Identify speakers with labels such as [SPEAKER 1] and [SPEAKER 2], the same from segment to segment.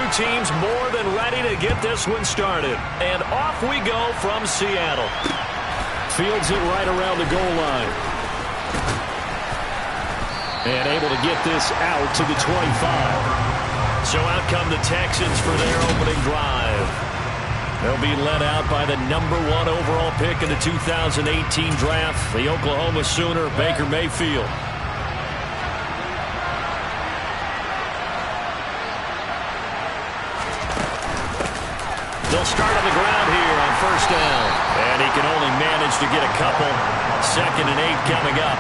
[SPEAKER 1] Two teams more than ready to get this one started. And off we go from Seattle. Fields it right around the goal line. And able to get this out to the 25. So out come the Texans for their opening drive. They'll be led out by the #1 overall pick in the 2018 draft, the Oklahoma Sooner, Baker Mayfield. They'll start on the ground here on first down. And he can only manage to get a couple. 2nd and 8 coming up.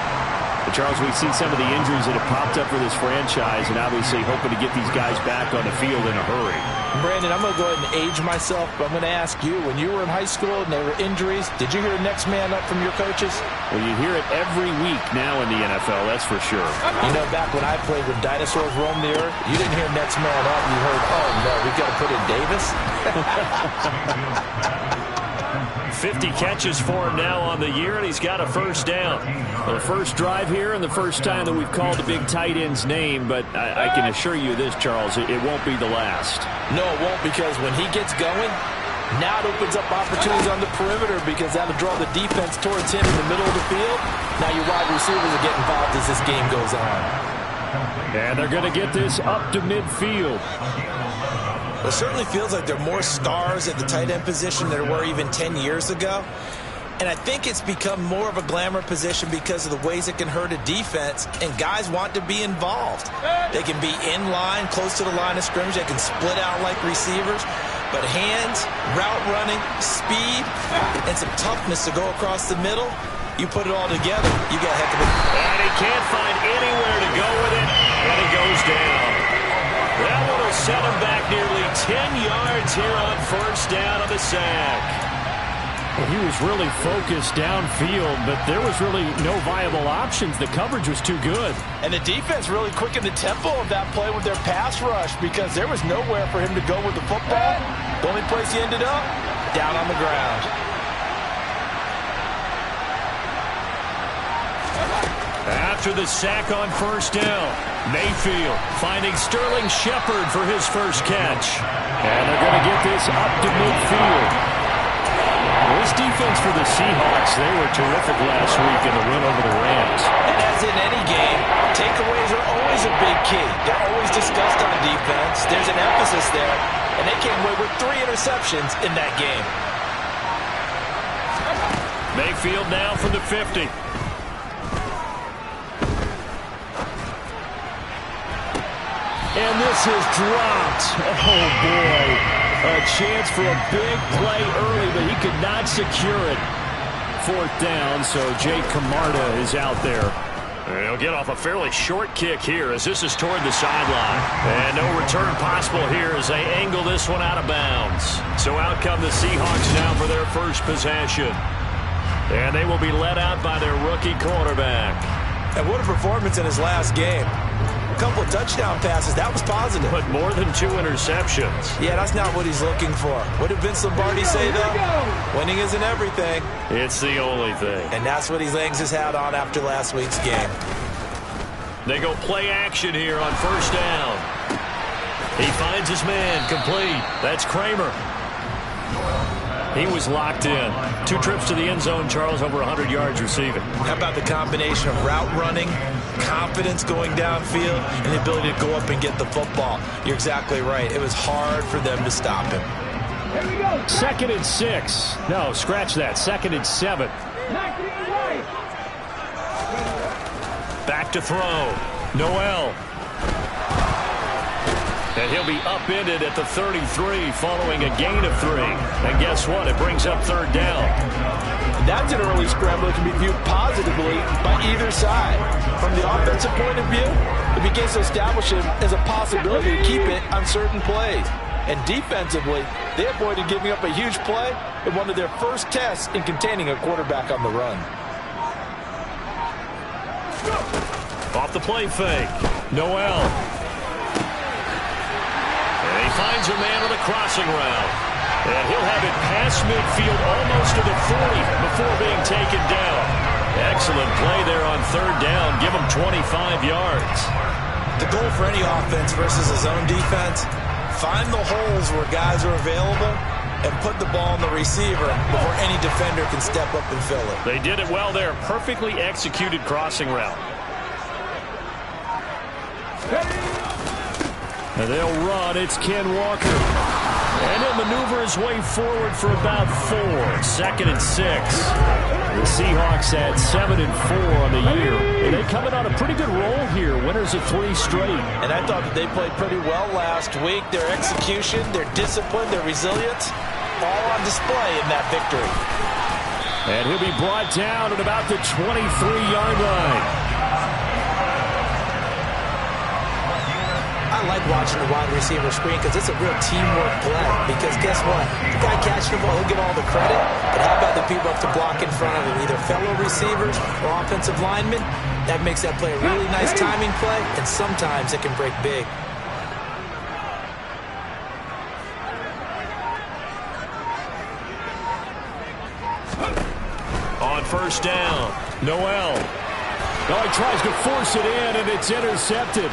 [SPEAKER 2] But Charles, we've seen some of the injuries that have popped up for this franchise, and obviously hoping to get these guys back on the field in a hurry.
[SPEAKER 3] Brandon, I'm going to go ahead and age myself, but I'm going to ask you, when you were in high school and there were injuries, did you hear next man up from your coaches?
[SPEAKER 2] Well, you hear it every week now in the NFL, that's for sure.
[SPEAKER 3] You know, back when I played when dinosaurs roamed the earth, you didn't hear next man up. You heard, oh, no, we've got to put in Davis.
[SPEAKER 1] 50 catches for him now on the year, and he's got a first down.
[SPEAKER 2] The first drive here and the first time that we've called the big tight end's name, but I can assure you this, Charles, it won't be the last.
[SPEAKER 3] No, it won't, because when he gets going, now it opens up opportunities on the perimeter because that'll draw the defense towards him in the middle of the field. Now your wide receivers will get involved as this game goes on.
[SPEAKER 2] And they're going to get this up to midfield.
[SPEAKER 4] It certainly feels like there are more stars at the tight end position than there were even 10 years ago. And I think it's become more of a glamour position because of the ways it can hurt a defense, and guys want to be involved. They can be in line, close to the line of scrimmage. They can split out like receivers. But hands, route running, speed, and some toughness to go across the middle, you put it all together, you got a heck of a...
[SPEAKER 1] And he can't find anywhere to go with it, and he goes down. That one will set him back nearly 10 yards here on first down on the sack.
[SPEAKER 2] Well, he was really focused downfield, but there was really no viable options. The coverage was too good.
[SPEAKER 3] And the defense really quickened the tempo of that play with their pass rush because there was nowhere for him to go with the football. The only place he ended up, down on the ground.
[SPEAKER 1] After the sack on first down, Mayfield finding Sterling Shepard for his first catch.
[SPEAKER 2] And they're going to get this up to midfield. This defense for the Seahawks, they were terrific last week in the win over the Rams.
[SPEAKER 3] And as in any game, takeaways are always a big key. They're always discussed on defense. There's an emphasis there, and they came away with 3 interceptions in that game.
[SPEAKER 1] Mayfield now from the 50.
[SPEAKER 2] And this is dropped. Oh, boy. A chance for a big play early, but he could not secure it. 4th down, so Jake Camarda is out there.
[SPEAKER 1] He'll get off a fairly short kick here as this is toward the sideline. And no return possible here as they angle this one out of bounds. So out come the Seahawks now for their first possession. And they will be led out by their rookie quarterback.
[SPEAKER 4] And what a performance in his last game. A couple of touchdown passes. That was positive.
[SPEAKER 1] But more than 2 interceptions.
[SPEAKER 4] Yeah, that's not what he's looking for. What did Vince Lombardi say, though? Winning isn't everything.
[SPEAKER 1] It's the only thing.
[SPEAKER 4] And that's what he hangs his hat on after last week's game.
[SPEAKER 1] They go play action here on first down. He finds his man complete. That's Kramer. He was locked in. 2 trips to the end zone, Charles, over 100 yards receiving.
[SPEAKER 4] How about the combination of route running, confidence going downfield, and the ability to go up and get the football? You're exactly right. It was hard for them to stop him.
[SPEAKER 2] Here we go. 2nd and 6. No, scratch that. 2nd and 7.
[SPEAKER 1] Back to throw. Noel. And he'll be upended at the 33 following a gain of 3. And guess what? It brings up 3rd down.
[SPEAKER 3] That's an early scramble that can be viewed positively by either side. From the offensive point of view, it begins to establish him as a possibility to keep it on certain plays. And defensively, they avoided giving up a huge play in one of their first tests in containing a quarterback on the run.
[SPEAKER 1] Off the play fake. Noel. He finds a man on the crossing route. And he'll have it past midfield almost to the 40 before being taken down. Excellent play there on 3rd down. Give him 25 yards.
[SPEAKER 4] The goal for any offense versus his own defense, Find the holes where guys are available and put the ball on the receiver before any defender can step up and fill it.
[SPEAKER 1] They did it well there. Perfectly executed crossing route.
[SPEAKER 2] And they'll run. It's Ken Walker. And he'll maneuver his way forward for about 4. 2nd and 6. The Seahawks had 7 and 4 on the year. And they come in on a pretty good roll here. Winners of 3 straight.
[SPEAKER 3] And I thought that they played pretty well last week. Their execution, their discipline, their resilience, all on display in that victory.
[SPEAKER 2] And he'll be brought down at about the 23-yard line.
[SPEAKER 4] I like watching the wide receiver screen because it's a real teamwork play. Because guess what? The guy catching the ball, he'll get all the credit. But how about the people up to block in front of him? Either fellow receivers or offensive linemen. That makes that play a really nice timing play. And sometimes it can break big.
[SPEAKER 1] On first down, Noel.
[SPEAKER 2] Oh, he tries to force it in, and it's intercepted.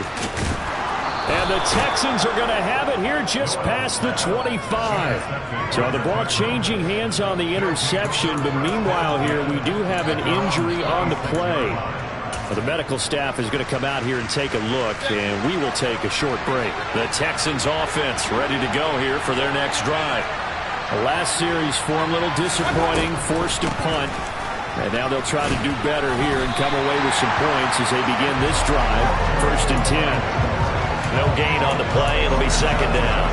[SPEAKER 2] And the Texans are going to have it here just past the 25. So the ball changing hands on the interception, but meanwhile here we do have an injury on the play. Well, the medical staff is going to come out here and take a look, and we will take a short break.
[SPEAKER 1] The Texans offense ready to go here for their next drive.
[SPEAKER 2] The last series for them a little disappointing, forced to punt. And now they'll try to do better here and come away with some points as they begin this drive. 1st and 10.
[SPEAKER 1] No gain on the play. It'll be 2nd down.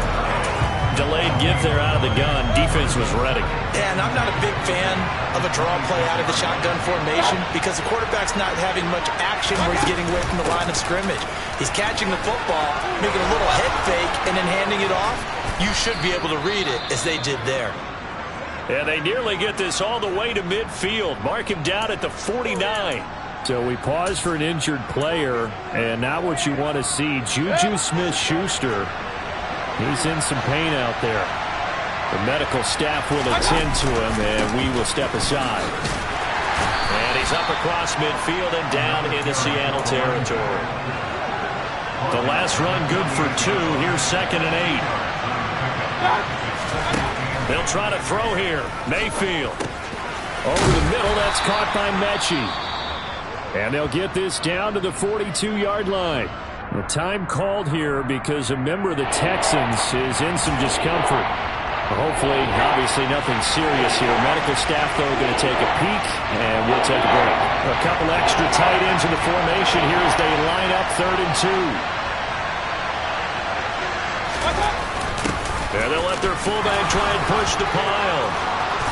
[SPEAKER 1] Delayed gift there out of the gun. Defense was ready.
[SPEAKER 4] And I'm not a big fan of a draw play out of the shotgun formation because the quarterback's not having much action where he's getting away from the line of scrimmage. He's catching the football, making a little head fake, and then handing it off. You should be able to read it as they did there.
[SPEAKER 1] And they nearly get this all the way to midfield. Mark him down at the 49.
[SPEAKER 2] So we pause for an injured player, and now what you want to see, Juju Smith-Schuster. He's in some pain out there. The medical staff will attend to him, and we will step aside.
[SPEAKER 1] And he's up across midfield and down into Seattle territory. The last run good for 2. Here's 2nd and 8. They'll try to throw here. Mayfield.
[SPEAKER 2] Over the middle, that's caught by Mechie. And they'll get this down to the 42-yard line. The time called here because a member of the Texans is in some discomfort. Hopefully, obviously nothing serious here. Medical staff, though, going to take a peek, and we'll take a break.
[SPEAKER 1] A couple extra tight ends in the formation here as they line up 3rd and 2. And they'll let their fullback try and push the pile.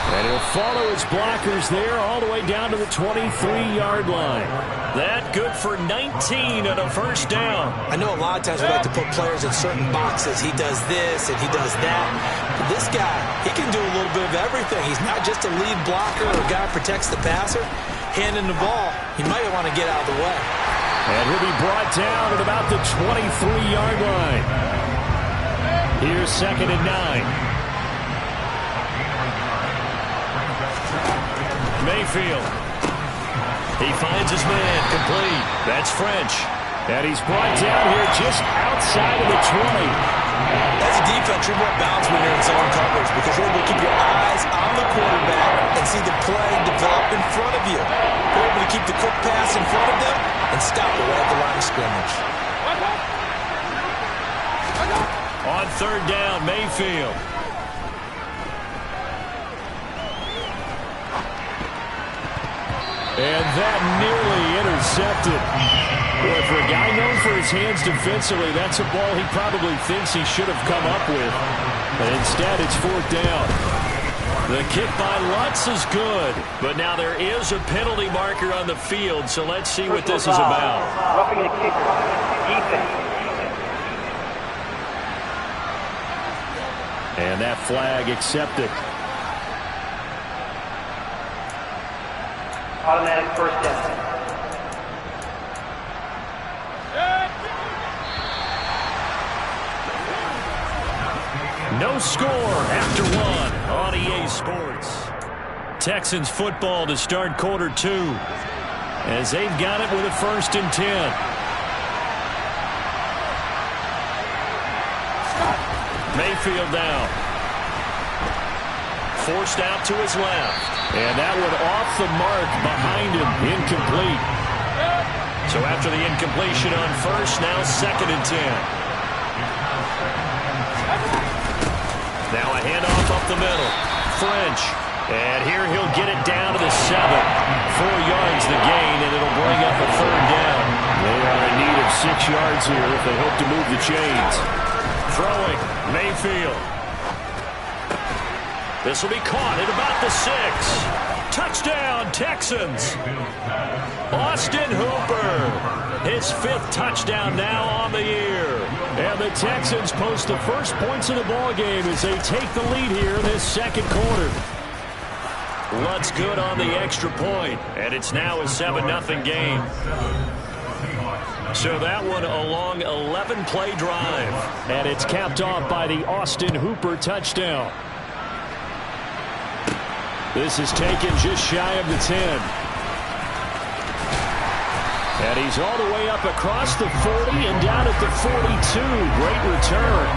[SPEAKER 2] And he'll follow his blockers there all the way down to the 23-yard line.
[SPEAKER 1] That good for 19 and a 1st down.
[SPEAKER 4] I know a lot of times we like to put players in certain boxes. He does this and he does that. But this guy, he can do a little bit of everything. He's not just a lead blocker or a guy who protects the passer. Handing the ball, he might want to get out of the way.
[SPEAKER 2] And he'll be brought down at about the 23-yard line. Here's 2nd and 9.
[SPEAKER 1] Mayfield. He finds his man, complete. That's French.
[SPEAKER 2] And he's brought down here just outside of the 20.
[SPEAKER 4] As a defense, you're more balanced when you're in zone coverage because you're able to keep your eyes on the quarterback and see the play develop in front of you. You're able to keep the quick pass in front of them and stop it right at the line of scrimmage.
[SPEAKER 1] On 3rd down, Mayfield.
[SPEAKER 2] And that nearly intercepted. Boy, for a guy known for his hands defensively, that's a ball he probably thinks he should have come up with. But instead, it's 4th down.
[SPEAKER 1] The kick by Lutz is good. But now there is a penalty marker on the field, so let's see what this is about.
[SPEAKER 5] Roughing the kicker. Defense.
[SPEAKER 2] And that flag accepted.
[SPEAKER 5] Automatic 1st down.
[SPEAKER 1] No score after 1 on EA Sports. Texans football to start quarter 2 as they've got it with a 1st and 10. Mayfield down. Forced out to his left.
[SPEAKER 2] And that one off the mark behind him. Incomplete.
[SPEAKER 1] So after the incompletion on first, now 2nd and 10. Now a handoff up the middle. French. And here he'll get it down to the 7. 4 yards the gain, and it'll bring up a 3rd down.
[SPEAKER 2] They are in need of 6 yards here if they hope to move the chains.
[SPEAKER 1] Throwing, Mayfield. This will be caught at about the 6. Touchdown, Texans. Austin Hooper. His 5th touchdown now on the year.
[SPEAKER 2] And the Texans post the first points of the ballgame as they take the lead here in this 2nd quarter.
[SPEAKER 1] Lutt's good on the extra point, and it's now a 7-0 game. So that one a long 11-play drive.
[SPEAKER 2] And it's capped off by the Austin Hooper touchdown. This is taken just shy of the 10. And he's all the way up across the 40 and down at the 42. Great return.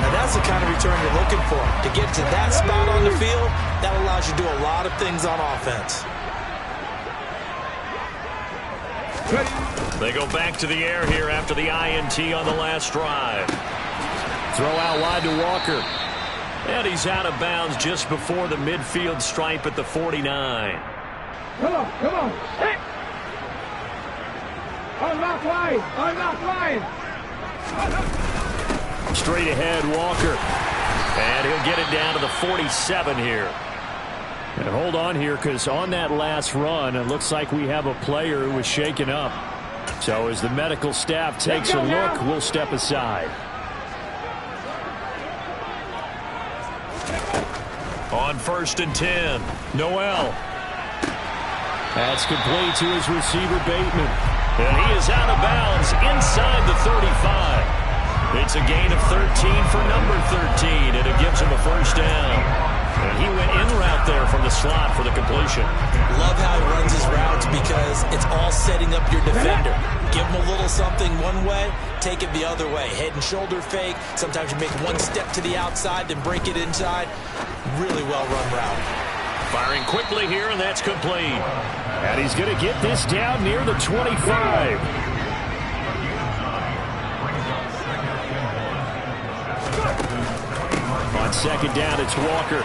[SPEAKER 4] And that's the kind of return you're looking for. To get to that spot on the field, that allows you to do a lot of things on offense.
[SPEAKER 1] They go back to the air here after the INT on the last drive.
[SPEAKER 2] Throw out wide to Walker.
[SPEAKER 1] And he's out of bounds just before the midfield stripe at the 49.
[SPEAKER 6] Come on. Hey! I'm not flying.
[SPEAKER 2] Straight ahead, Walker.
[SPEAKER 1] And he'll get it down to the 47 here.
[SPEAKER 2] And hold on here, because on that last run, it looks like we have a player who was shaken up. So as the medical staff takes a look, we'll step aside.
[SPEAKER 1] On 1st and 10, Noel.
[SPEAKER 2] That's complete to his receiver, Bateman.
[SPEAKER 1] And he is out of bounds inside the 35. It's a gain of 13 for number 13, and it gives him a 1st down. And he went in route there from the slot for the completion.
[SPEAKER 4] Love how he runs his routes because it's all setting up your defender. Give him a little something one way, take it the other way. Head and shoulder fake. Sometimes you make one step to the outside, then break it inside. Really well-run route.
[SPEAKER 1] Firing quickly here, and that's complete.
[SPEAKER 2] And he's going to get this down near the 25. On 2nd down, it's Walker.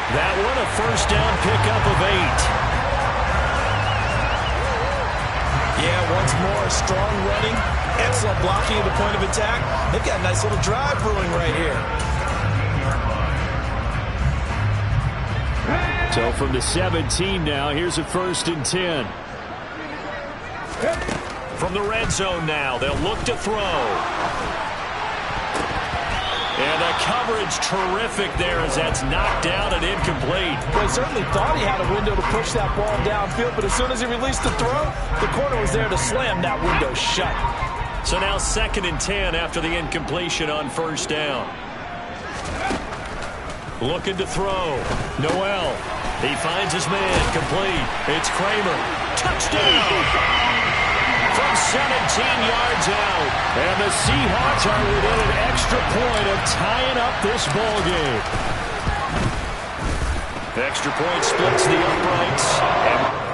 [SPEAKER 1] That one a 1st down pickup of 8.
[SPEAKER 4] Yeah, once more, strong running, excellent blocking at the point of attack. They've got a nice little drive brewing right here.
[SPEAKER 2] So from the 17 now, here's a 1st and 10.
[SPEAKER 1] From the red zone now, they'll look to throw. And the coverage terrific there as that's knocked down and incomplete.
[SPEAKER 3] Well, he certainly thought he had a window to push that ball downfield, but as soon as he released the throw, the corner was there to slam that window shut.
[SPEAKER 1] So now 2nd and 10 after the incompletion on 1st down. Looking to throw. Noel. He finds his man. Complete. It's Kramer. Touchdown! From 17 yards out.
[SPEAKER 2] And the Seahawks are within an extra point of tying up this ball game.
[SPEAKER 1] Extra point splits the uprights. And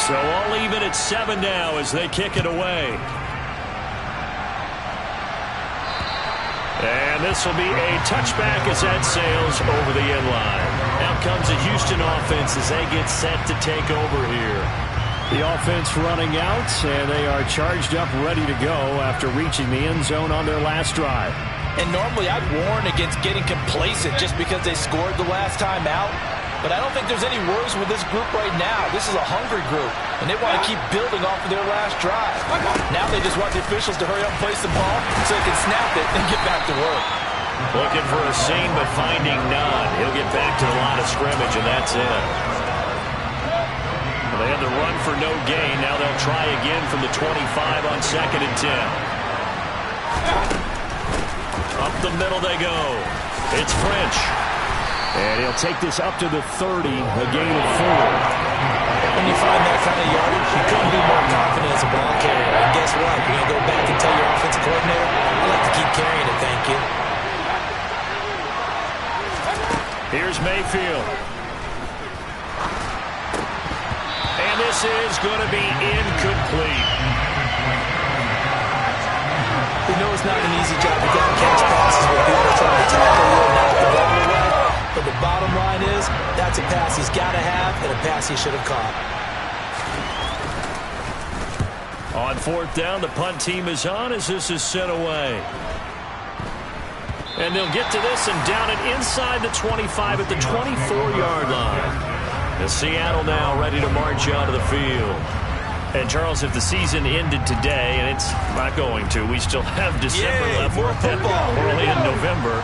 [SPEAKER 1] So all even at 7 now as they kick it away. And this will be a touchback as that sails over the end line. Out comes the Houston offense as they get set to take over here.
[SPEAKER 2] The offense running out, and they are charged up, ready to go after reaching the end zone on their last drive.
[SPEAKER 3] And normally I'd warn against getting complacent just because they scored the last time out. But I don't think there's any worries with this group right now. This is a hungry group, and they want to keep building off of their last drive. Now they just want the officials to hurry up and place the ball so they can snap it and get back to work.
[SPEAKER 1] Looking for a seam, but finding none. He'll get back to the line of scrimmage, and that's it. Well, they had the run for no gain. Now they'll try again from the 25 on 2nd and 10. Up the middle they go. It's French.
[SPEAKER 2] And he'll take this up to the 30, a gain of 4.
[SPEAKER 4] When you find that kind of yardage, you couldn't be more confident as a ball carrier. And guess what? You're going to go back and tell your offensive coordinator, I like to keep carrying it, thank you.
[SPEAKER 1] Here's Mayfield. And this is going to be incomplete.
[SPEAKER 4] We know it's not an easy job to catch passes with people trying to tackle you and knock the ball away. But the bottom line is, that's a pass he's got to have and a pass he should have caught.
[SPEAKER 1] On 4th down, the punt team is on as this is sent away. And they'll get to this and down it inside the 25 at the 24-yard line. And Seattle now ready to march out of the field. And, Charles, if the season ended today, and it's not going to, we still have December left.
[SPEAKER 4] More football.
[SPEAKER 1] We're only in November.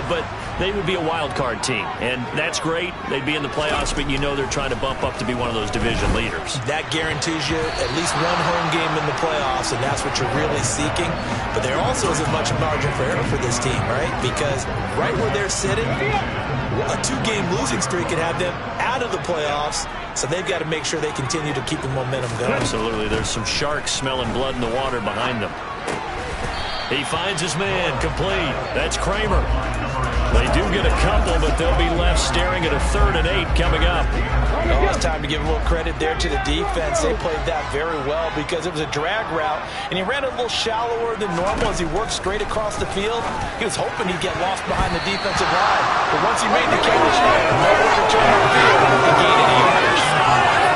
[SPEAKER 1] But they would be a wild card team, and that's great. They'd be in the playoffs, but you know they're trying to bump up to be one of those division leaders.
[SPEAKER 4] That guarantees you at least one home game in the playoffs, and that's what you're really seeking. But there also isn't much margin for error for this team, right? Because right where they're sitting, a 2-game losing streak could have them out of the playoffs, so they've got to make sure they continue to keep the momentum going.
[SPEAKER 1] Absolutely. There's some sharks smelling blood in the water behind them. He finds his man, complete. That's Kramer. They do get a couple, but they'll be left staring at a 3rd and 8 coming up.
[SPEAKER 3] Oh, it's time to give a little credit there to the defense. They played that very well because it was a drag route, and he ran a little shallower than normal as he worked straight across the field. He was hoping he'd get lost behind the defensive line, but once he made the catch, nowhere to turn the field and gain any yardage.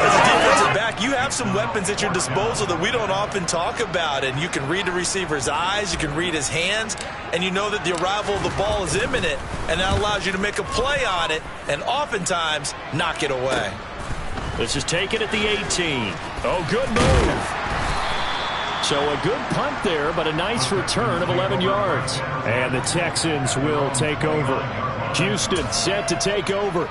[SPEAKER 4] As a defensive back, you have some weapons at your disposal that we don't often talk about, and you can read the receiver's eyes, you can read his hands, and you know that the arrival of the ball is imminent, and that allows you to make a play on it and oftentimes knock it away.
[SPEAKER 1] This is taken at the 18. Oh, good move.
[SPEAKER 2] So a good punt there, but a nice return of 11 yards. And the Texans will take over. Houston set to take over.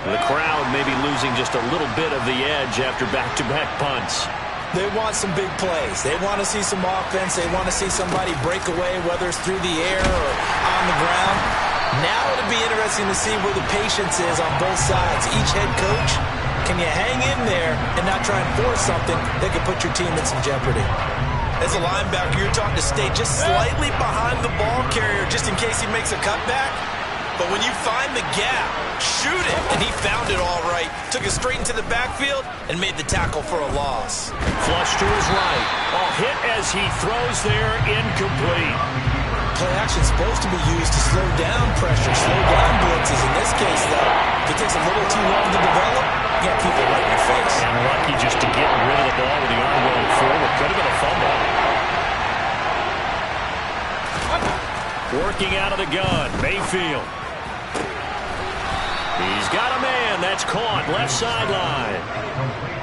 [SPEAKER 1] The crowd may be losing just a little bit of the edge after back-to-back punts.
[SPEAKER 4] They want some big plays. They want to see some offense. They want to see somebody break away, whether it's through the air or on the ground. Now it'll be interesting to see where the patience is on both sides. Each head coach, can you hang in there and not try and force something that could put your team in some jeopardy? As a linebacker, you're taught to stay just slightly behind the ball carrier just in case he makes a cutback. But when you find the gap, shoot it. And he found it all right. Took it straight into the backfield and made the tackle for a loss.
[SPEAKER 1] Flush to his right. A hit as he throws there, incomplete.
[SPEAKER 4] Play action's supposed to be used to slow down pressure, slow down blitzes. In this case, though, if it takes a little too long to develop, you got people right in your face.
[SPEAKER 1] And lucky just to get rid of the ball with the arm going forward. Could have been a fumble. Working out of the gun, Mayfield. He's got a man. That's caught. Left sideline.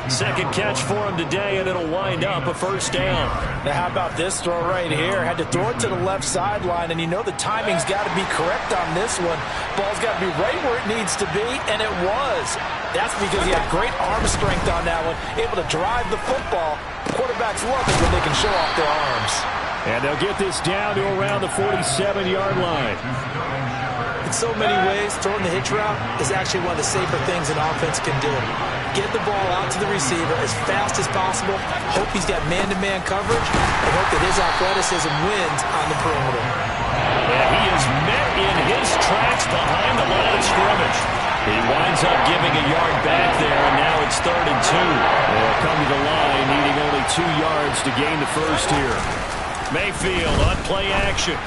[SPEAKER 1] Second catch for him today, and it'll wind up a 1st down.
[SPEAKER 3] Now, how about this throw right here? Had to throw it to the left sideline, and you know the timing's got to be correct on this one. Ball's got to be right where it needs to be, and it was. That's because he had great arm strength on that one, able to drive the football. Quarterbacks love it when they can show off their arms.
[SPEAKER 2] And they'll get this down to around the 47-yard line.
[SPEAKER 4] In so many ways, throwing the hitch route is actually one of the safer things an offense can do. Get the ball out to the receiver as fast as possible, hope he's got man-to-man coverage, and hope that his athleticism wins on the perimeter.
[SPEAKER 1] And he is met in his tracks behind the line of scrimmage.
[SPEAKER 2] He winds up giving a yard back there, and now it's 3rd and 2. They'll come to the line, needing only 2 yards to gain the first here. Mayfield on play action.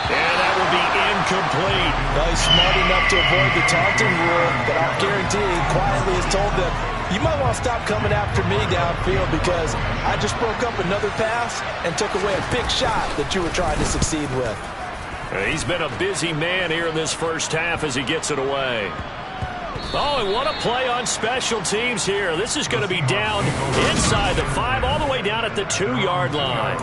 [SPEAKER 2] And that will be incomplete.
[SPEAKER 3] Well, he's smart enough to avoid the taunting rule, but I'll guarantee he quietly has told them, you might want to stop coming after me downfield because I just broke up another pass and took away a big shot that you were trying to succeed with.
[SPEAKER 2] He's been a busy man here in this first half as he gets it away. Oh, and what a play on special teams here. This is going to be down inside the 5, all the way down at the 2-yard line.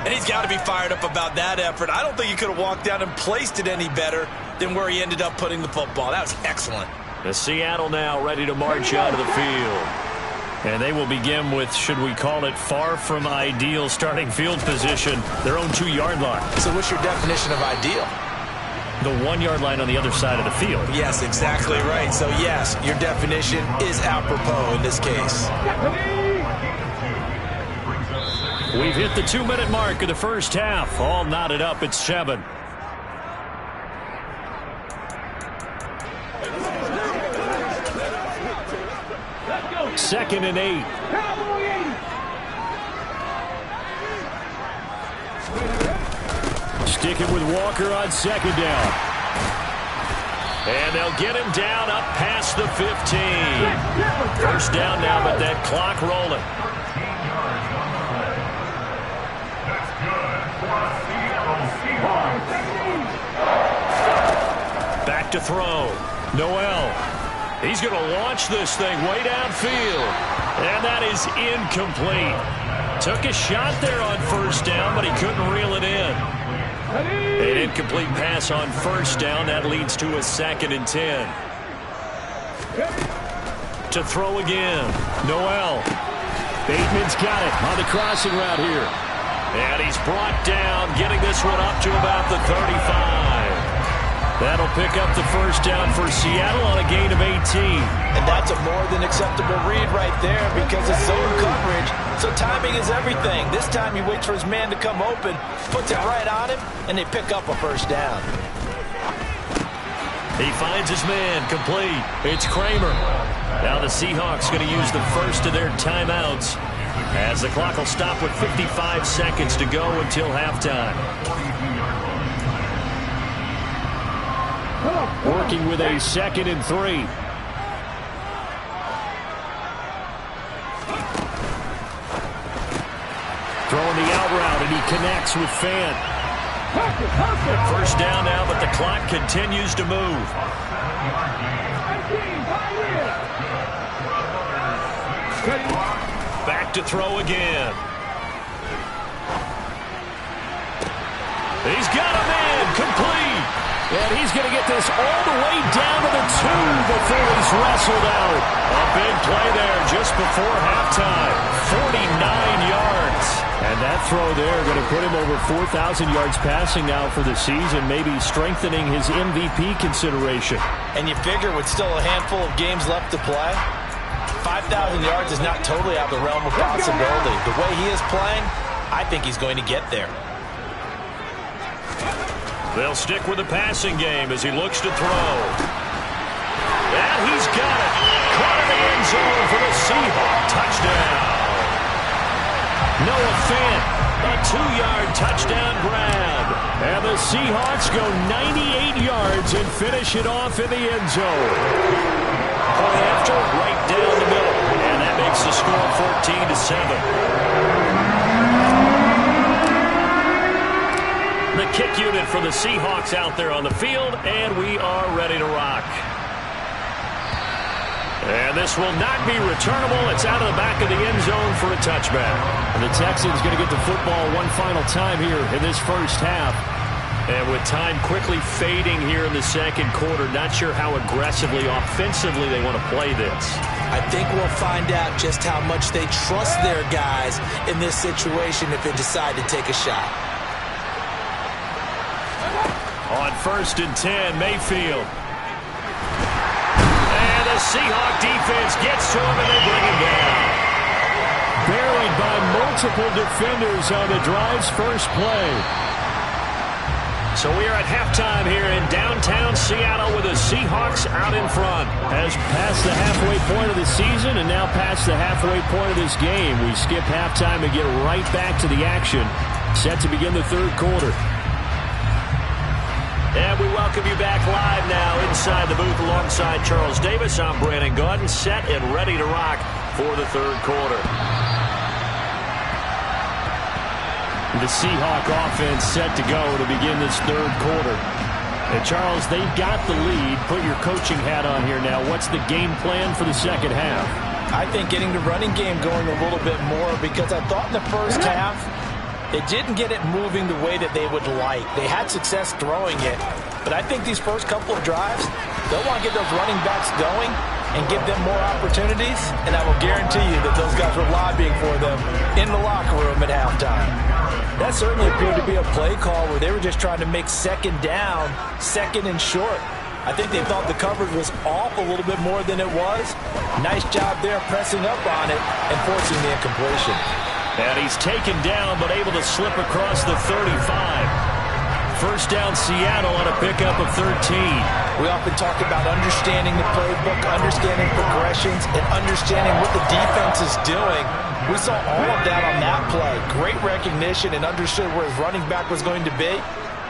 [SPEAKER 4] And he's got to be fired up about that effort. I don't think he could have walked down and placed it any better than where he ended up putting the football. That was excellent.
[SPEAKER 2] The Seattle now ready to march out of the field. And they will begin with, should we call it, far from ideal starting field position, their own 2-yard line.
[SPEAKER 4] So what's your definition of ideal?
[SPEAKER 2] The 1-yard line on the other side of the field.
[SPEAKER 4] Yes, exactly right. So, yes, your definition is apropos in this case.
[SPEAKER 2] We've hit the 2-minute mark of the first half. All knotted up at 7. Second and 8. Sticking with Walker on 2nd down. And they'll get him down up past the 15. First down now, but that clock rolling. Back to throw. Noel. He's going to launch this thing way downfield. And that is incomplete. Took a shot there on first down, but he couldn't reel it in. An incomplete pass on first down. That leads to a 2nd and 10. To throw again. Noel. Bateman's got it on the crossing route here. And he's brought down, getting this one up to about the 35. That'll pick up the first down for Seattle on a gain of 18.
[SPEAKER 3] And that's a more than acceptable read right there because it's zone coverage, so timing is everything. This time he waits for his man to come open, puts it right on him, and they pick up a first down.
[SPEAKER 2] He finds his man, complete. It's Kramer. Now the Seahawks going to use the first of their timeouts as the clock will stop with 55 seconds to go until halftime. Working with a 2nd and 3. Throwing the out route, and he connects with Fant. First down now, but the clock continues to move. Back to throw again. He's got a man, complete. And he's going to get this all the way down to the 2 before he's wrestled out. A big play there just before halftime. 49 yards. And that throw there going to put him over 4,000 yards passing now for the season, maybe strengthening his MVP consideration.
[SPEAKER 3] And you figure with still a handful of games left to play, 5,000 yards is not totally out of the realm of possibility. The way he is playing, I think he's going to get there.
[SPEAKER 2] They'll stick with the passing game as he looks to throw. And he's got it. Caught in the end zone for the Seahawks touchdown. Noah Fant, a 2-yard touchdown grab. And the Seahawks go 98 yards and finish it off in the end zone. Point after, right down the middle. And that makes the score 14-7. The kick unit for the Seahawks out there on the field, and we are ready to rock. And this will not be returnable. It's out of the back of the end zone for a touchback. And the Texans going to get the football one final time here in this first half. And with time quickly fading here in the second quarter, not sure how aggressively, offensively they want to play this.
[SPEAKER 4] I think we'll find out just how much they trust their guys in this situation if they decide to take a shot.
[SPEAKER 2] On 1st and 10, Mayfield. And the Seahawk defense gets to him and they bring him down. Buried by multiple defenders on the drive's first play.
[SPEAKER 1] So we are at halftime here in downtown Seattle with the Seahawks out in front.
[SPEAKER 2] Has passed the halfway point of the season and now past the halfway point of this game. We skip halftime and get right back to the action. Set to begin the third quarter.
[SPEAKER 1] And we welcome you back live now inside the booth alongside Charles Davis. I'm Brandon Gaudin, set and ready to rock for the third quarter.
[SPEAKER 2] The Seahawk offense set to go to begin this third quarter. And Charles, they've got the lead. Put your coaching hat on here now. What's the game plan for the second half?
[SPEAKER 3] I think getting the running game going a little bit more, because I thought in the first half they didn't get it moving the way that they would like. They had success throwing it, but I think these first couple of drives, they'll want to get those running backs going and give them more opportunities, and I will guarantee you that those guys were lobbying for them in the locker room at halftime. That certainly appeared to be a play call where they were just trying to make second down, second and short. I think they thought the coverage was off a little bit more than it was. Nice job there pressing up on it and forcing the incompletion.
[SPEAKER 2] And he's taken down but able to slip across the 35. First down Seattle on a pickup of 13.
[SPEAKER 3] We often talk about understanding the playbook, understanding progressions, and understanding what the defense is doing. We saw all of that on that play. Great recognition and understood where his running back was going to be.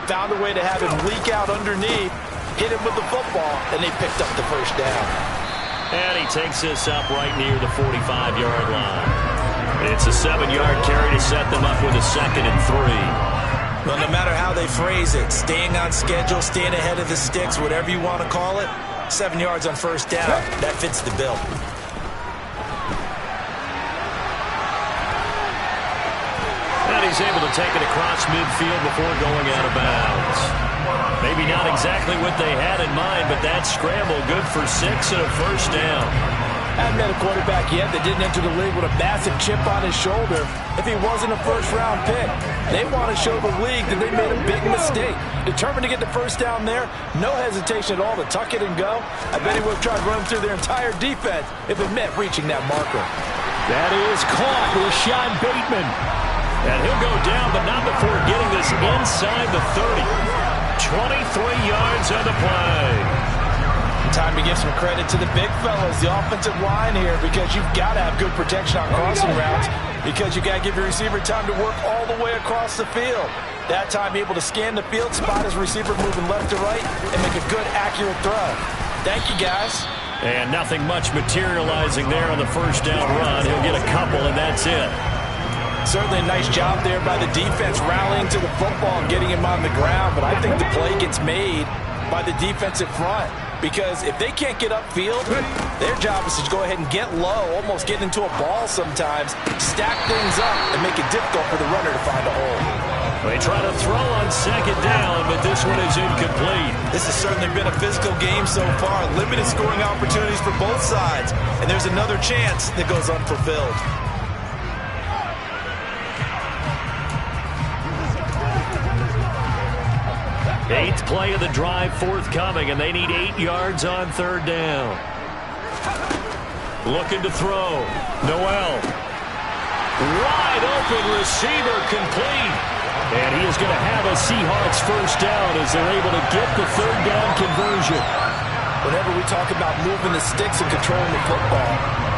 [SPEAKER 3] Found a way to have him leak out underneath, hit him with the football, and they picked up the first down.
[SPEAKER 1] And he takes this up right near the 45-yard line. It's a 7-yard carry to set them up with a 2nd and 3.
[SPEAKER 4] Well, no matter how they phrase it, staying on schedule, staying ahead of the sticks, whatever you want to call it, 7 yards on first down, that fits the bill.
[SPEAKER 1] And he's able to take it across midfield before going out of bounds. Maybe not exactly what they had in mind, but that scramble good for 6 and a first down.
[SPEAKER 3] I haven't met a quarterback yet that didn't enter the league with a massive chip on his shoulder if he wasn't a first-round pick. They want to show the league that they made a big mistake. Determined to get the first down there, no hesitation at all to tuck it and go. I bet he would have tried running through their entire defense if it meant reaching that marker.
[SPEAKER 2] That is caught with Sean Bateman.
[SPEAKER 1] And he'll go down, but not before getting this inside the 30. 23 yards on the play.
[SPEAKER 3] Time to give some credit to the big fellas, the offensive line here, because you've got to have good protection on crossing routes, because you got to give your receiver time to work all the way across the field. That time able to scan the field, spot his receiver moving left to right, and make a good, accurate throw. Thank you, guys.
[SPEAKER 1] And nothing much materializing there on the first down run. He'll get a couple, and that's it.
[SPEAKER 3] Certainly a nice job there by the defense rallying to the football and getting him on the ground, but I think the play gets made by the defensive front. Because if they can't get upfield, their job is to go ahead and get low, almost get into a ball sometimes, stack things up, and make it difficult for the runner to find a hole.
[SPEAKER 1] They try to throw on second down, but this one is incomplete.
[SPEAKER 4] This has certainly been a physical game so far. Limited scoring opportunities for both sides. And there's another chance that goes unfulfilled.
[SPEAKER 1] Eighth play of the drive forthcoming, and they need 8 yards on third down. Looking to throw. Noel. Wide open receiver complete. And he is going to have a Seahawks first down as they're able to get the third down conversion.
[SPEAKER 3] Whenever we talk about moving the sticks and controlling the football,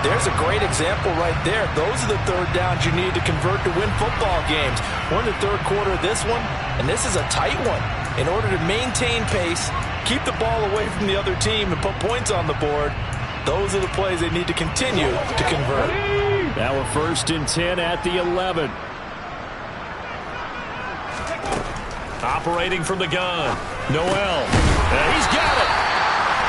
[SPEAKER 3] there's a great example right there. Those are the third downs you need to convert to win football games. We're in the third quarter of this one, and this is a tight one. In order to maintain pace, keep the ball away from the other team, and put points on the board, those are the plays they need to continue to convert.
[SPEAKER 2] Now a 1st and 10 at the 11.
[SPEAKER 1] Operating from the gun. Noel. And he's got it.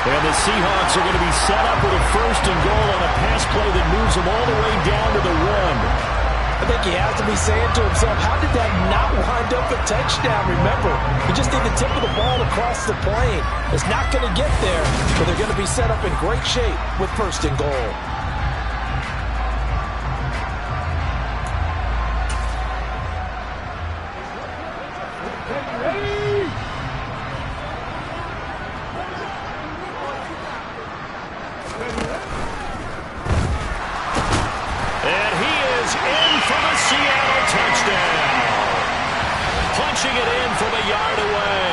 [SPEAKER 2] And the Seahawks are going to be set up with a 1st and goal on a pass play that moves them all the way down to the 1.
[SPEAKER 3] I think he has to be saying to himself, how did that not wind up a touchdown? Remember, you just need the tip of the ball across the plane. It's not going to get there, but they're going to be set up in great shape with 1st and goal.
[SPEAKER 1] punching it in from a yard away.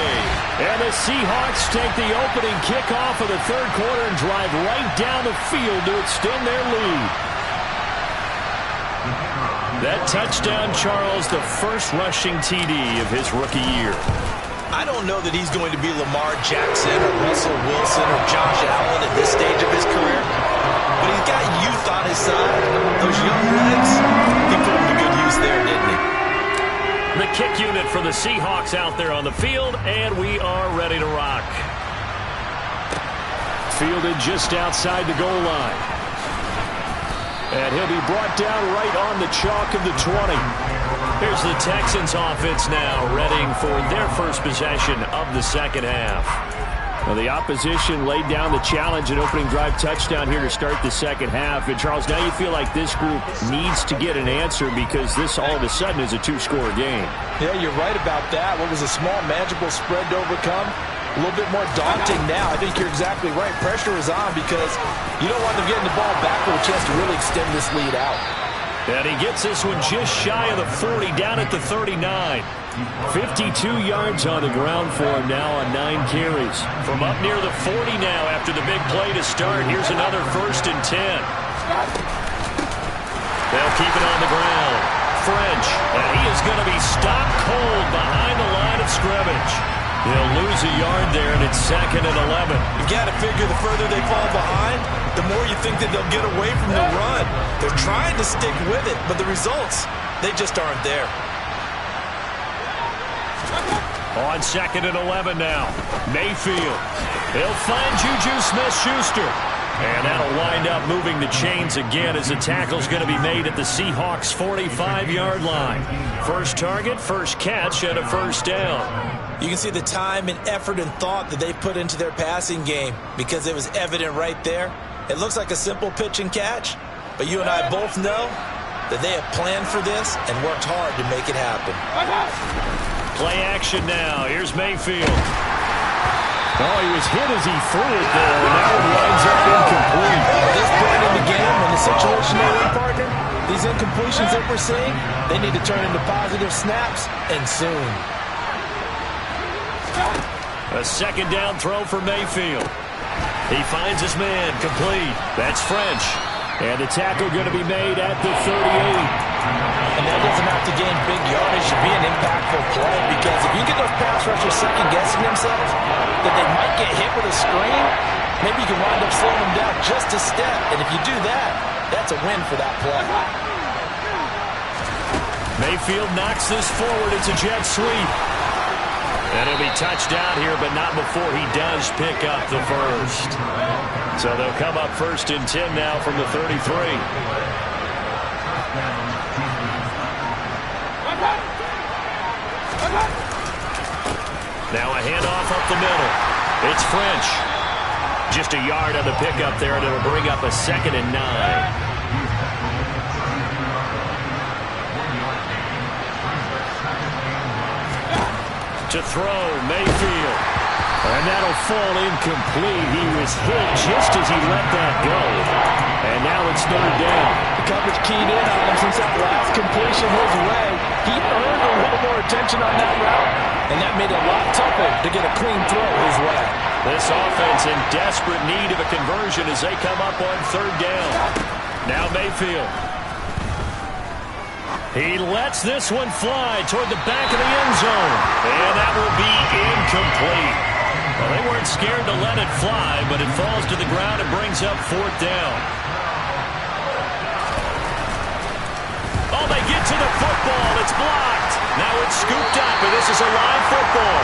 [SPEAKER 2] And the Seahawks take the opening kickoff of the third quarter and drive right down the field to extend their lead. That touchdown, Charles, the first rushing TD of his rookie year.
[SPEAKER 4] I don't know that he's going to be Lamar Jackson or Russell Wilson or Josh Allen at this stage of his career, but he's got youth on his side. Those young legs, he put them to good use there, didn't he?
[SPEAKER 1] The kick unit for the Seahawks out there on the field, and we are ready to rock.
[SPEAKER 2] Fielded just outside the goal line. And he'll be brought down right on the chalk of the 20.
[SPEAKER 1] Here's the Texans offense now, readying for their first possession of the second half.
[SPEAKER 2] Well, the opposition laid down the challenge and opening drive touchdown here to start the second half. And, Charles, now you feel like this group needs to get an answer because this all of a sudden is a two-score game.
[SPEAKER 3] Yeah, you're right about that. What was a small, manageable spread to overcome? A little bit more daunting now. I think you're exactly right. Pressure is on because you don't want them getting the ball back with a chance to really extend this lead out.
[SPEAKER 1] And he gets this one just shy of the 40, down at the 39.
[SPEAKER 2] 52 yards on the ground for him now on 9 carries.
[SPEAKER 1] From up near the 40 now after the big play to start. Here's another 1st and 10. They'll keep it on the ground. French, and he is going to be stopped cold behind the line of scrimmage. He'll lose a yard there, and it's 2nd and 11.
[SPEAKER 4] You got to figure the further they fall behind, the more you think that they'll get away from the run. They're trying to stick with it, but the results, they just aren't there.
[SPEAKER 1] On 2nd and 11 now. Mayfield. He'll find Juju Smith-Schuster. And that'll wind up moving the chains again as the tackle's going to be made at the Seahawks' 45-yard line. First target, first catch, and a first down.
[SPEAKER 4] You can see the time and effort and thought that they put into their passing game because it was evident right there. It looks like a simple pitch and catch, but you and I both know that they have planned for this and worked hard to make it happen.
[SPEAKER 1] Play action now. Here's Mayfield.
[SPEAKER 2] Oh, he was hit as he threw it there, and that one winds up incomplete.
[SPEAKER 4] At this point in the game, in the situation they're in, partner, these incompletions that we're seeing, they need to turn into positive snaps, and soon.
[SPEAKER 1] A second down throw for Mayfield. He finds his man, complete. That's French.
[SPEAKER 2] And the tackle going to be made at the 38.
[SPEAKER 4] And that doesn't have to gain big yardage to be an impactful play because if you get those pass rushers second-guessing themselves that they might get hit with a screen, maybe you can wind up slowing them down just a step. And if you do that, that's a win for that play.
[SPEAKER 1] Mayfield knocks this forward. It's a jet sweep. And he'll be touched down here, but not before he does pick up the first. So they'll come up 1st and 10 now from the 33. Now a handoff up the middle. It's French. Just a yard on the pickup there, and it'll bring up a 2nd and 9. To throw, Mayfield. And that'll fall incomplete. He was hit just as he let that go. And now it's 3rd down.
[SPEAKER 3] The coverage keyed in on him since that last completion his way. He earned a little more attention on that route, and that made it a lot tougher to get a clean throw his way.
[SPEAKER 1] This offense in desperate need of a conversion as they come up on 3rd down. Now Mayfield. He lets this one fly toward the back of the end zone. And that will be incomplete. Well, they weren't scared to let it fly, but it falls to the ground and brings up 4th down. Oh, they get to the football. It's blocked. Now it's scooped up, and this is a live football.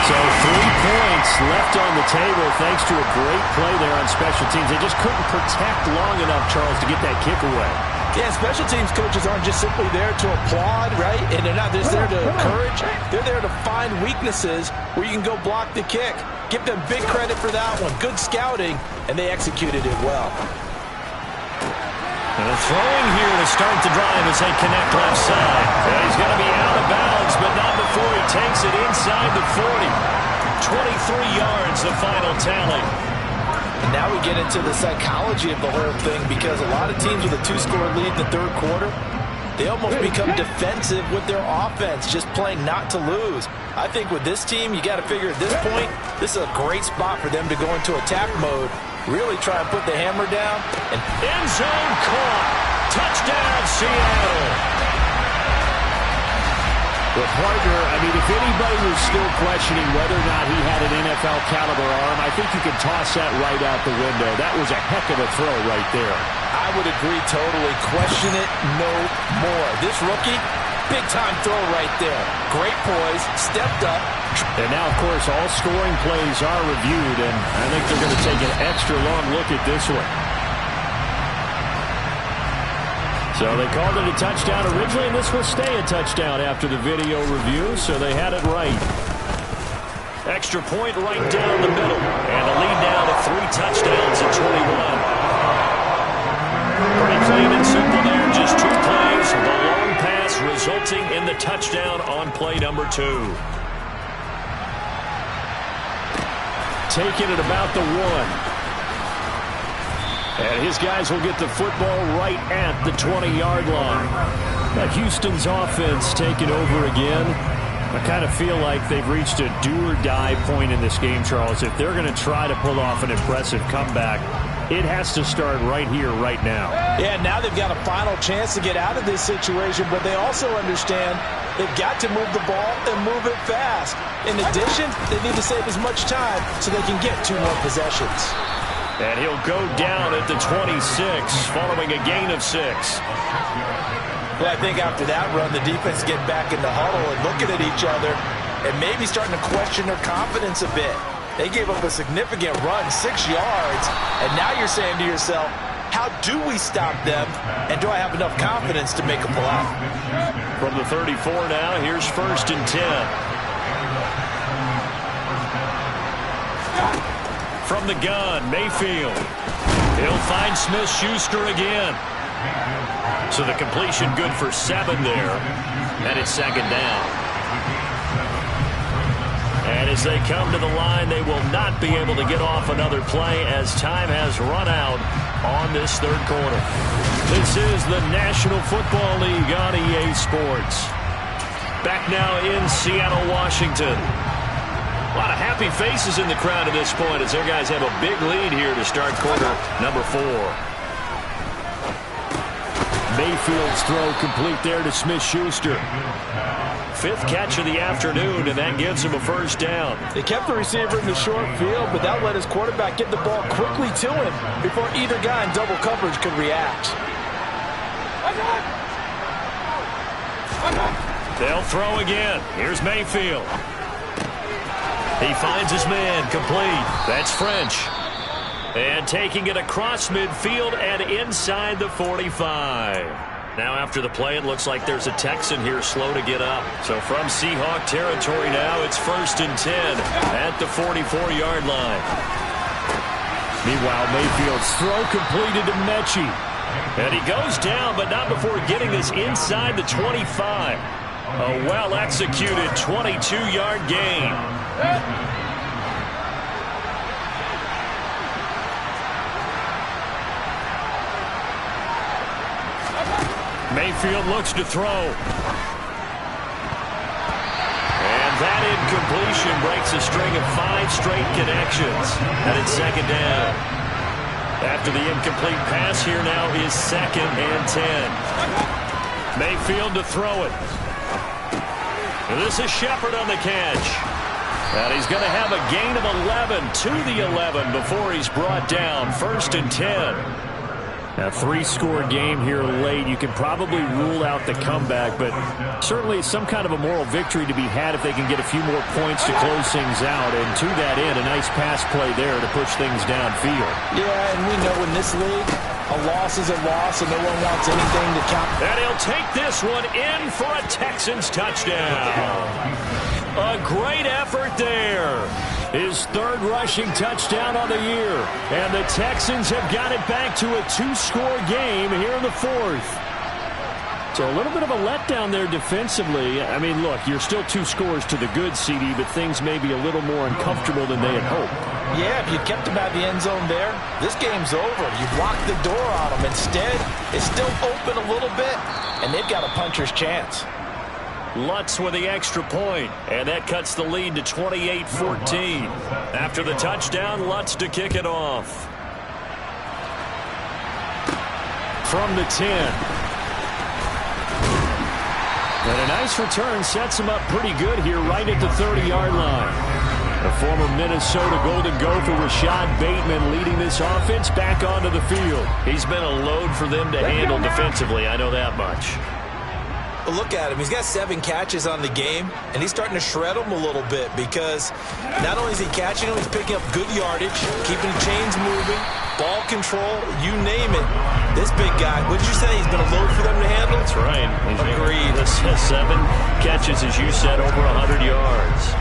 [SPEAKER 2] So 3 points left on the table thanks to a great play there on special teams. They just couldn't protect long enough, Charles, to get that kick away.
[SPEAKER 3] Yeah, special teams coaches aren't just simply there to applaud, right? And they're not just there to encourage. They're there to find weaknesses where you can go block the kick. Give them big credit for that one. Good scouting, and they executed it well.
[SPEAKER 1] And a throwing here to start the drive as they connect left side. And he's going to be out of bounds, but not before he takes it inside the 40. 23 yards, the final tally.
[SPEAKER 3] And now we get into the psychology of the whole thing because a lot of teams with a 2-score lead in the 3rd quarter, They almost become defensive with their offense, just playing not to lose. I think with this team, you got to figure at this point, this is a great spot for them to go into attack mode, really try and put the hammer down. And
[SPEAKER 1] end zone caught. Touchdown, Seattle.
[SPEAKER 2] Well, partner, I mean, if anybody was still questioning whether or not he had an NFL caliber arm, I think you can toss that right out the window. That was a heck of a throw right there.
[SPEAKER 3] I would agree totally. Question it no more. This rookie, big-time throw right there. Great poise, stepped up.
[SPEAKER 2] And now, of course, all scoring plays are reviewed, and I think they're going to take an extra long look at this one. So they called it a touchdown originally, and this will stay a touchdown after the video review, so they had it right.
[SPEAKER 1] Extra point right down the middle, and a lead now to 3 touchdowns at 21. Pretty clean and simple there, just 2 plays. The long pass resulting in the touchdown on play number 2.
[SPEAKER 2] Taking it about the 1. And his guys will get the football right at the 20-yard line. Now Houston's offense taking over again. I kind of feel like they've reached a do-or-die point in this game, Charles. If they're going to try to pull off an impressive comeback, it has to start right here, right now.
[SPEAKER 3] Yeah, now they've got a final chance to get out of this situation, but they also understand they've got to move the ball and move it fast. In addition, they need to save as much time so they can get 2 more possessions.
[SPEAKER 1] And he'll go down at the 26, following a gain of 6.
[SPEAKER 3] Well, I think after that run, the defense get back in the huddle and looking at each other and maybe starting to question their confidence a bit. They gave up a significant run, 6 yards, and now you're saying to yourself, how do we stop them, and do I have enough confidence to make a play?
[SPEAKER 1] From the 34 now, here's 1st and 10. From the gun, Mayfield. He'll find Smith-Schuster again. So the completion good for 7 there. And it's 2nd down. And as they come to the line, they will not be able to get off another play as time has run out on this 3rd quarter. This is the National Football League on EA Sports. Back now in Seattle, Washington. A lot of happy faces in the crowd at this point as their guys have a big lead here to start quarter number 4.
[SPEAKER 2] Mayfield's throw complete there to Smith-Schuster.
[SPEAKER 1] 5th catch of the afternoon, and that gives him a 1st down.
[SPEAKER 3] They kept the receiver in the short field, but that let his quarterback get the ball quickly to him before either guy in double coverage could react.
[SPEAKER 1] They'll throw again. Here's Mayfield. He finds his man, complete. That's French. And taking it across midfield and inside the 45. Now after the play, it looks like there's a Texan here slow to get up. So from Seahawk territory now, it's 1st and 10 at the 44-yard line.
[SPEAKER 2] Meanwhile, Mayfield's throw completed to Mechie.
[SPEAKER 1] And he goes down, but not before getting this inside the 25. A well-executed 22-yard gain. Mayfield looks to throw. And that incompletion breaks a string of 5 straight connections. And it's 2nd down. After the incomplete pass, here now is 2nd and 10. Mayfield to throw it. And this is Shepard on the catch. And he's going to have a gain of 11 to the 11 before he's brought down. 1st and 10.
[SPEAKER 2] A 3-score game here late. You can probably rule out the comeback, but certainly some kind of a moral victory to be had if they can get a few more points to close things out. And to that end, a nice pass play there to push things downfield.
[SPEAKER 3] Yeah, and we know in this league, a loss is a loss, and no one wants anything to count.
[SPEAKER 1] And he'll take this one in for a Texans touchdown. A great effort there.
[SPEAKER 2] His 3rd rushing touchdown on the year. And the Texans have got it back to a 2-score game here in the 4th. So a little bit of a letdown there defensively. I mean, look, you're still 2 scores to the good, CD, but things may be a little more uncomfortable than they had hoped.
[SPEAKER 3] Yeah, if you kept them out of the end zone there, this game's over. You've locked the door on them. Instead, it's still open a little bit, and they've got a puncher's chance.
[SPEAKER 1] Lutz with the extra point, and that cuts the lead to 28-14. After the touchdown, Lutz to kick it off.
[SPEAKER 2] From the 10. And a nice return sets him up pretty good here right at the 30-yard line. The former Minnesota Golden Gopher Rashad Bateman leading this offense back onto the field.
[SPEAKER 1] He's been a load for them to handle defensively, I know that much.
[SPEAKER 4] Well, look at him. He's got 7 catches on the game, and he's starting to shred them a little bit because not only is he catching them, he's picking up good yardage, keeping the chains moving, ball control, you name it. This big guy, what did you say? He's been a load for them to handle?
[SPEAKER 1] That's right.
[SPEAKER 4] Agreed.
[SPEAKER 1] This has 7 catches, as you said, over 100 yards.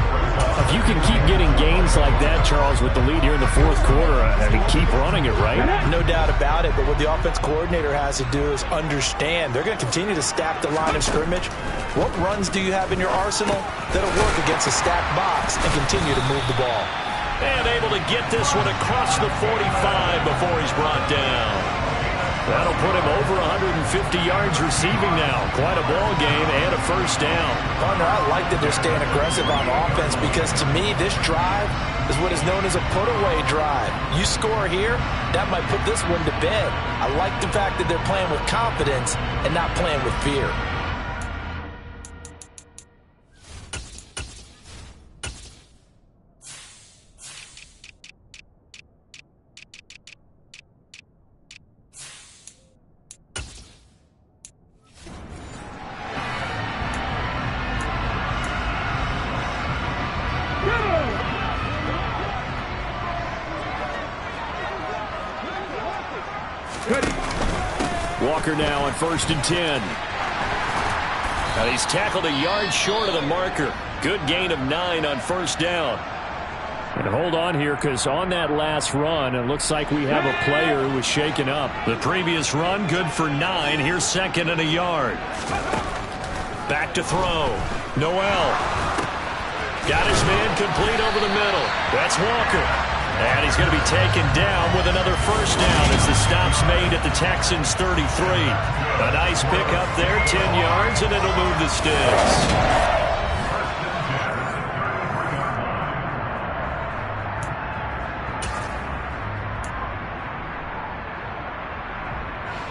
[SPEAKER 2] If you can keep getting gains like that, Charles, with the lead here in the 4th quarter, I mean, keep running it, right?
[SPEAKER 3] No doubt about it, but what the offense coordinator has to do is understand they're going to continue to stack the line of scrimmage. What runs do you have in your arsenal that'll work against a stacked box and continue to move the ball?
[SPEAKER 1] And able to get this one across the 45 before he's brought down. That'll put him over 150 yards receiving now. Quite a ball game and a first down.
[SPEAKER 3] Partner, I like that they're staying aggressive on offense because to me, this drive is what is known as a put-away drive. You score here, that might put this one to bed. I like the fact that they're playing with confidence and not playing with fear.
[SPEAKER 2] Walker now on 1st and 10.
[SPEAKER 1] Now he's tackled a yard short of the marker. Good gain of 9 on first down.
[SPEAKER 2] And hold on here, because on that last run, it looks like we have a player who was shaken up.
[SPEAKER 1] The previous run, good for 9. Here's 2nd and a yard. Back to throw. Noel. Got his man complete over the middle. That's Walker. And he's going to be taken down with another first down as the stop's made at the Texans' 33. A nice pickup there, 10 yards, and it'll move the sticks.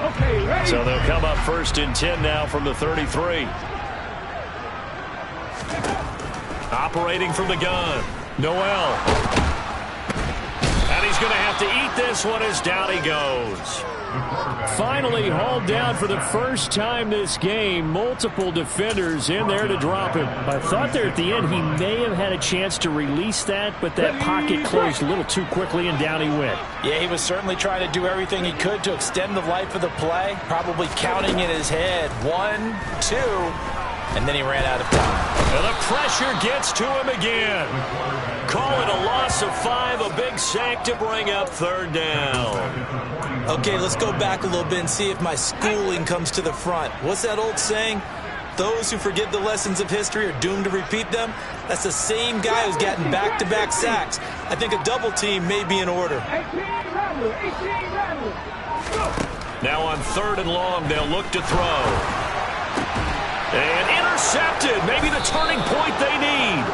[SPEAKER 6] Okay, ready.
[SPEAKER 1] So they'll come up 1st and 10 now from the 33. Operating from the gun. Noel. He's going to have to eat this one as down he goes.
[SPEAKER 2] Finally hauled down for the first time this game. Multiple defenders in there to drop him. I thought there at the end he may have had a chance to release that, but that pocket closed a little too quickly and down he went.
[SPEAKER 3] Yeah, he was certainly trying to do everything he could to extend the life of the play, probably counting in his head 1, 2, and then he ran out of time.
[SPEAKER 1] And the pressure gets to him again. Call it a loss of 5, a big sack to bring up 3rd down.
[SPEAKER 4] Okay, let's go back a little bit and see if my schooling comes to the front. What's that old saying? Those who forget the lessons of history are doomed to repeat them. That's the same guy who's gotten back-to-back sacks. I think a double team may be in order.
[SPEAKER 6] 18 level, 18 level.
[SPEAKER 1] Now on 3rd and long, they'll look to throw. And intercepted. Maybe the turning point they need.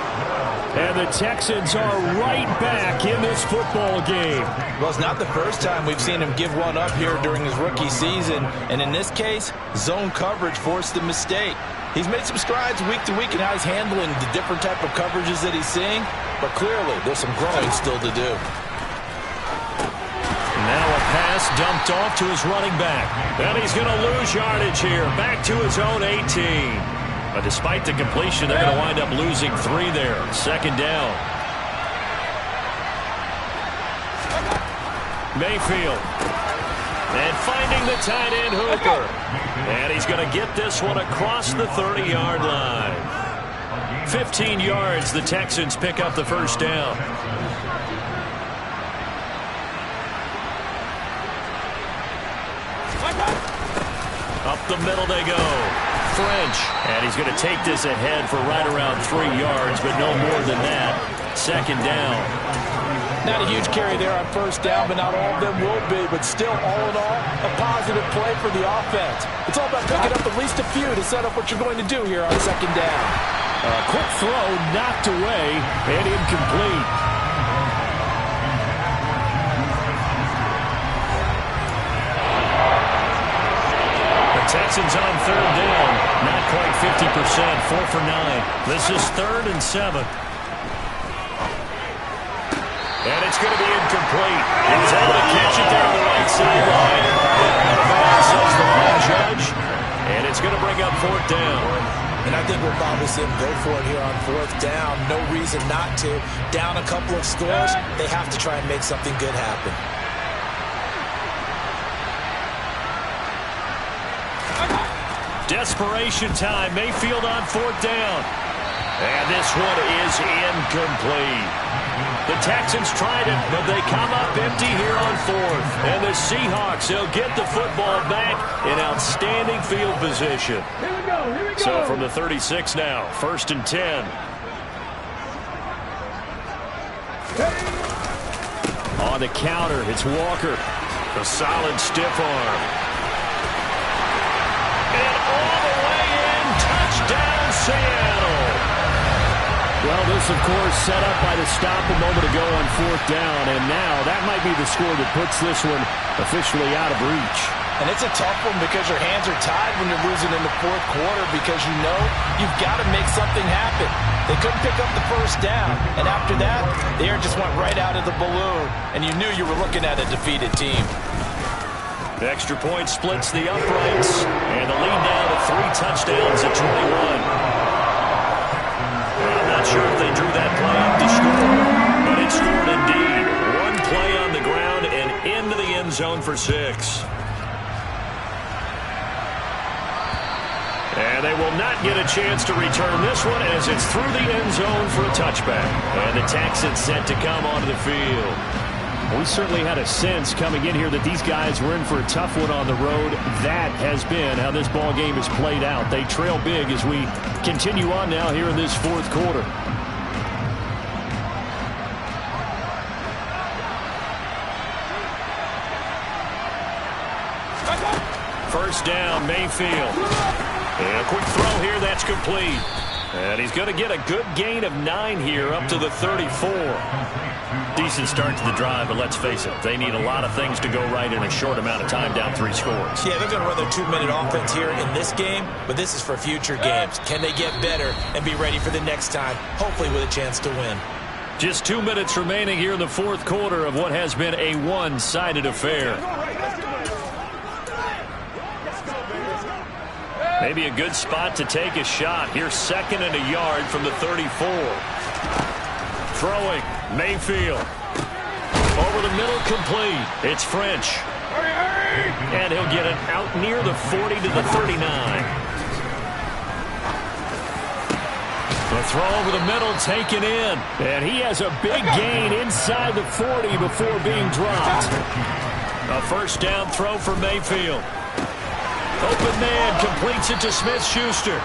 [SPEAKER 2] And the Texans are right back in this football game.
[SPEAKER 3] Well, it's not the first time we've seen him give one up here during his rookie season. And in this case, zone coverage forced the mistake. He's made some strides week to week in how he's handling the different type of coverages that he's seeing. But clearly, there's some growing still to do.
[SPEAKER 1] Now a pass dumped off to his running back. And he's going to lose yardage here. Back to his own 18. But despite the completion, they're going to wind up losing 3 there. 2nd down. Mayfield. And finding the tight end Hooper. And he's going to get this one across the 30-yard line. 15 yards, the Texans pick up the first down. Up the middle they go. French. And he's going to take this ahead for right around 3 yards, but no more than that. Second down.
[SPEAKER 3] Not a huge carry there on first down, but not all of them will be. But still, all in all, a positive play for the offense. It's all about picking up at least a few to set up what you're going to do here on second down.
[SPEAKER 2] A quick throw knocked away and incomplete.
[SPEAKER 1] Texans on third down. Not quite 50%. 4 for 9. This is 3rd and 7. And it's going to be incomplete. He was able to catch it there on the right sideline. Out of bounds, says the line judge. And it's going to bring up 4th down.
[SPEAKER 4] And I think we'll probably see him go for it here on 4th down. No reason not to. Down a couple of scores, they have to try and make something good happen.
[SPEAKER 1] Desperation time. Mayfield on 4th down. And this one is incomplete. The Texans tried it, but they come up empty here on 4th. And the Seahawks, they'll get the football back in outstanding field position.
[SPEAKER 6] Here we go.
[SPEAKER 1] So from the 36 now, 1st and 10. On the counter, it's Walker. A solid stiff arm. And all the way in, touchdown Seattle.
[SPEAKER 2] Well, this, of course, set up by the stop a moment ago on 4th down, and now that might be the score that puts this one officially out of reach.
[SPEAKER 3] And it's a tough one because your hands are tied when you're losing in the 4th quarter because you know you've got to make something happen. They couldn't pick up the first down, and after that, the air just went right out of the balloon, and you knew you were looking at a defeated team.
[SPEAKER 1] The extra point splits the uprights, and the lead now to 3 touchdowns at 21. I'm not sure if they drew that play up to score, but it scored indeed. 1 play on the ground and into the end zone for 6. And they will not get a chance to return this one as it's through the end zone for a touchback. And the Texans set to come onto the field.
[SPEAKER 2] We certainly had a sense coming in here that these guys were in for a tough one on the road. That has been how this ball game has played out. They trail big as we continue on now here in this 4th quarter.
[SPEAKER 1] First down, Mayfield. And a quick throw here, that's complete. And he's going to get a good gain of 9 here up to the 34. Decent start to the drive, but let's face it, they need a lot of things to go right in a short amount of time, down 3 scores.
[SPEAKER 4] Yeah, they're going to run their 2-minute offense here in this game, but this is for future games. Can they get better and be ready for the next time, hopefully with a chance to win?
[SPEAKER 1] Just 2 minutes remaining here in the 4th quarter of what has been a one-sided affair. Maybe a good spot to take a shot. Here's 2nd and a yard from the 34. Throwing, Mayfield. Over the middle, complete. It's French. And he'll get it out near the 40 to the 39. The throw over the middle, taken in. And he has a big gain inside the 40 before being dropped. A first down throw for Mayfield. Open man, completes it to Smith-Schuster.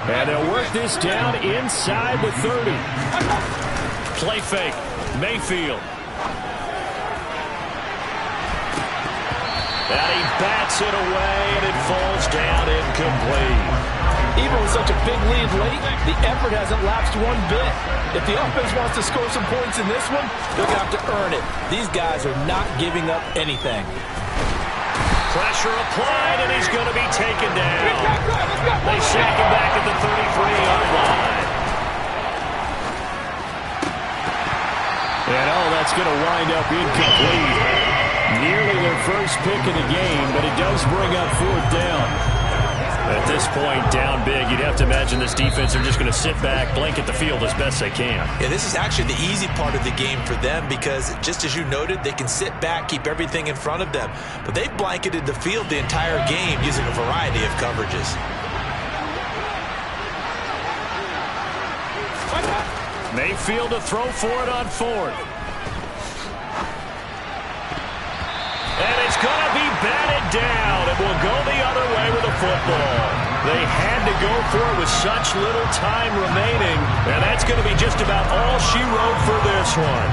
[SPEAKER 1] And they'll work this down inside the 30. Play fake, Mayfield. And he bats it away, and it falls down incomplete.
[SPEAKER 3] Even with such a big lead late, the effort hasn't lapsed one bit. If the offense wants to score some points in this one, they're going to have to earn it. These guys are not giving up anything.
[SPEAKER 1] Pressure applied, and he's going to be taken down. They sack him back at the 33-yard line. And that's going to wind up incomplete. Nearly their first pick of the game, but it does bring up 4th down. At this point, down big, you'd have to imagine this defense are just going to sit back, blanket the field as best they can.
[SPEAKER 4] Yeah, this is actually the easy part of the game for them because, just as you noted, they can sit back, keep everything in front of them. But they've blanketed the field the entire game using a variety of coverages.
[SPEAKER 1] Mayfield to throw for it on 4th. And it's going to be batted down. It will go the other way football. They had to go for it with such little time remaining, and that's going to be just about all she wrote for this one.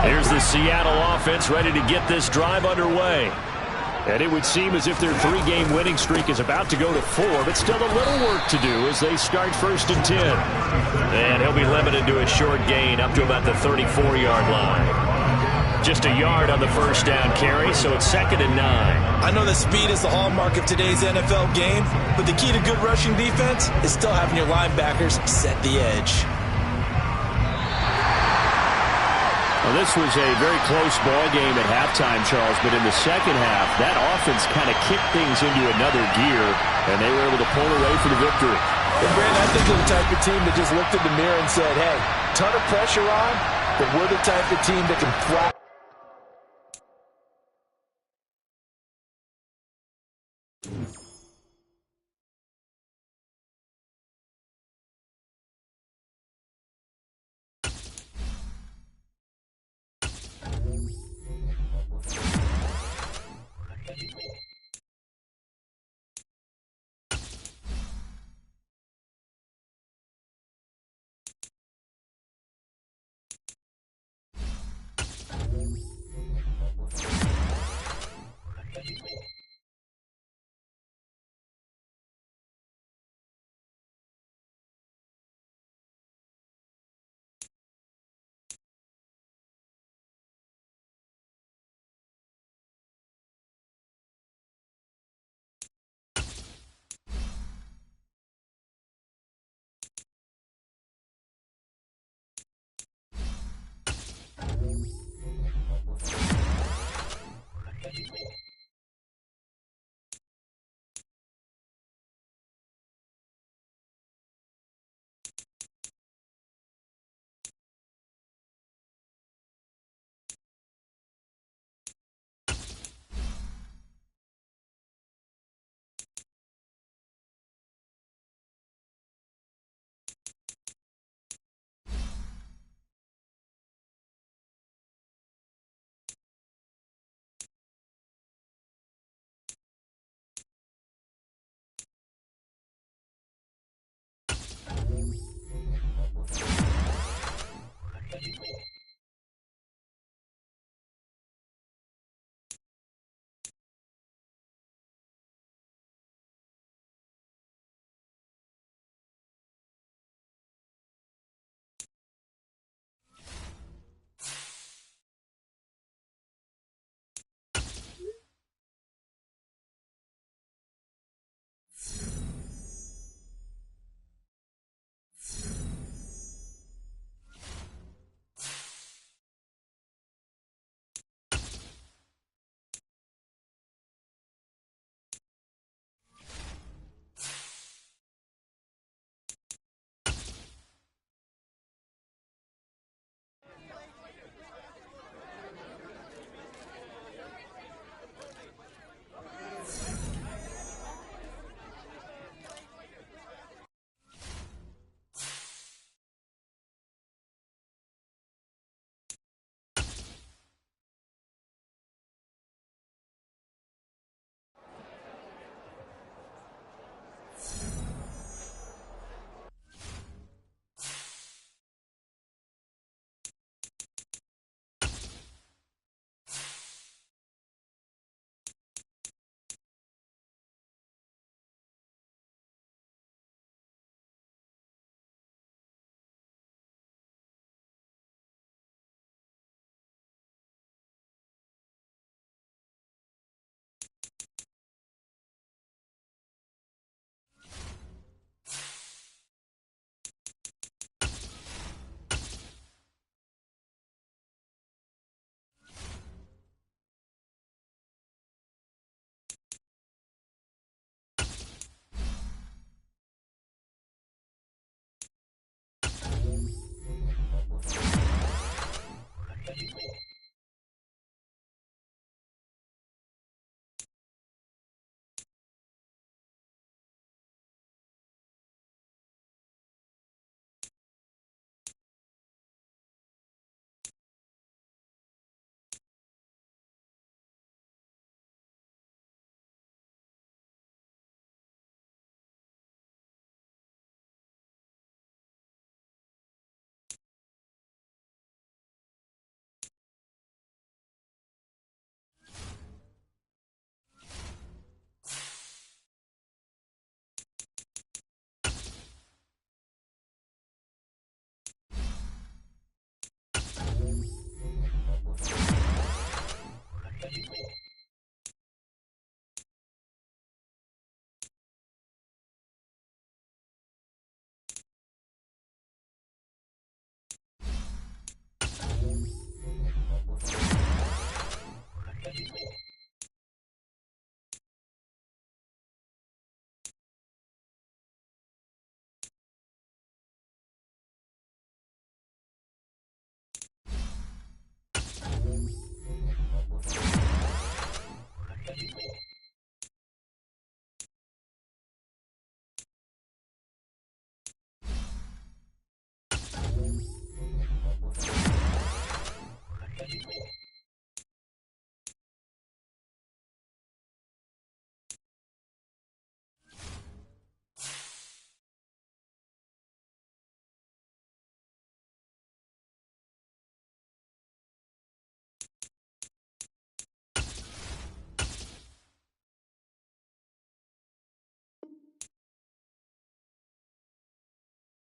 [SPEAKER 1] Here's the Seattle offense ready to get this drive underway. And it would seem as if their 3-game winning streak is about to go to 4, but still a little work to do as they start 1st and 10. And he'll be limited to a short gain up to about the 34-yard line. Just a yard on the first down carry, so it's 2nd and 9.
[SPEAKER 4] I know that speed is the hallmark of today's NFL game, but the key to good rushing defense is still having your linebackers set the edge.
[SPEAKER 2] Well, this was a very close ball game at halftime, Charles, but in the second half, that offense kind of kicked things into another gear, and they were able to pull away for the victory.
[SPEAKER 3] And Brandon, I think they're the type of team that just looked in the mirror and said, hey, ton of pressure on, but we're the type of team that can flat